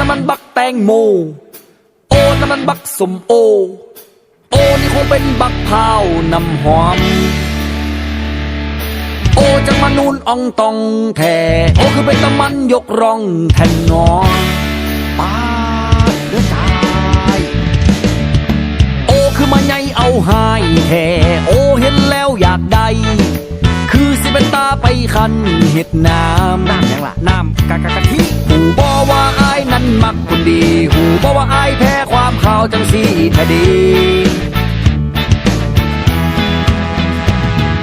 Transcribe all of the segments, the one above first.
ำมันบักแตงโมโอ้น้ำมันบักสมโอโอ้นี่คงเป็นบักพร้าวน้ำหอมโอ้จังมานูนอ่องตองแท้โอ้คือเป็นตะมันยกร่องแทนนอป้าเดือดใจโอ้คือมาใหญ่เอาหายแท้โอ้เห็นแล้วอยากได้คือสิเป็นตาไปคันเห็ดน้ำยังล่ะน้ำกะทิหูบ่ว่าอายนั้นมักคนดีหูบ่ว่าอายแพ้ความข่าวจังสีแท้ดี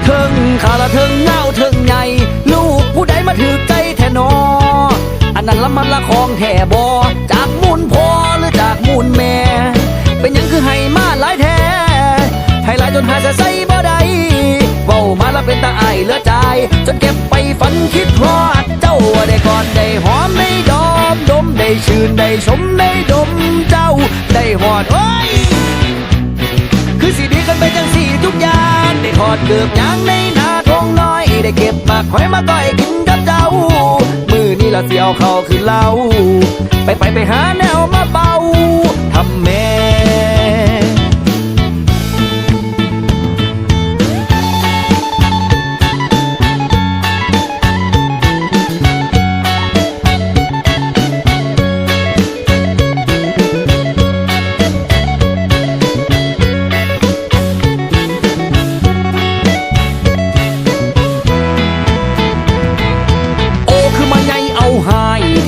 เทิงขาละเทิงเงาเทิงใหญ่ลูกผู้ใดมาถือใจแท้นออันนั้นละมันละของแท้บ่จากมูลพ่อหรือจากมูลแม่เป็นยังคือให้มาหลายแท้ให้หลายจนหาจะใส่บ่ได้เว้ามาละเป็นตาอายเหลือใจจนเก็บไปฝันคิดฮอดเจ้าได้กอดได้หอมได้ดมดมได้ชื่นได้ชมได้ดมเจ้าได้หอดโอ้ยคือสิดีกันไปจังสี่ทุกอย่างได้ทอดเกือบยางในนาทงน้อยได้เก็บมาคอยมาก้อยกินกับเจ้ามือนี่ละเสียวเข้าคือเล่าไปหาแนวมาเป่าทำแม่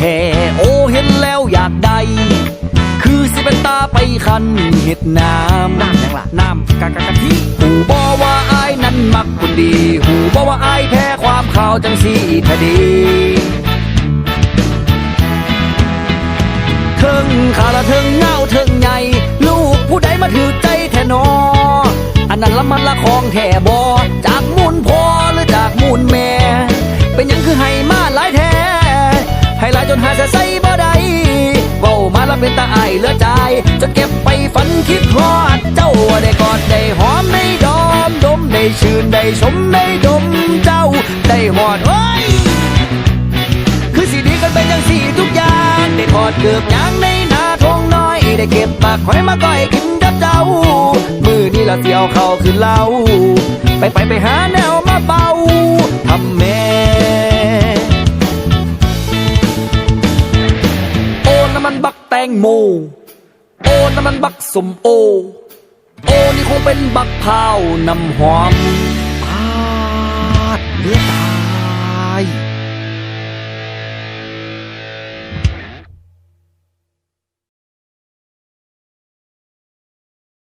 แท้โอ้เห็นแล้วอยากได้คือสิเป็นตาไปคันเห็ดน้ำยังล่ะน้ำกะทิหูบ่ว่าอายนั้นมักคนดีหูบ่ว่าอายแพ้ความข่าวจังสีแท้ดีเทิงขาละเทิงเงาเทิงใหญ่ลูกผู้ใดมาถือใจแท้นออันนั้นละมันละของแท้บ่จากมูลพ่อหรือจากมูลแม่เป็นยังคือให้มาหลายแท้ให้หลายจนหาจะใส่บ่ได้เว้ามาละเป็นตาอายเหลือใจจนเก็บไปฝันคิดฮอดเจ้าได้กอดได้หอมได้ดมดมได้ชื่นได้ชมได้ดมเจ้าได้หอดโอ้ยคือสิดีกันไปจังสี่ทุกอย่างได้ทอดเกือบยางในนาทงน้อยได้เก็บปากคอยมาก้อยกินกับเจ้ามือนี่ละเสียวเข้าคือเล่าไปหาแนวมาเป่าทำแม่น้ำมันบักแตงโมโอ้น้ำมันบักสมโอโอ้นี่คงเป็นบักพร้าวน้ำหอมปาดเลือดตา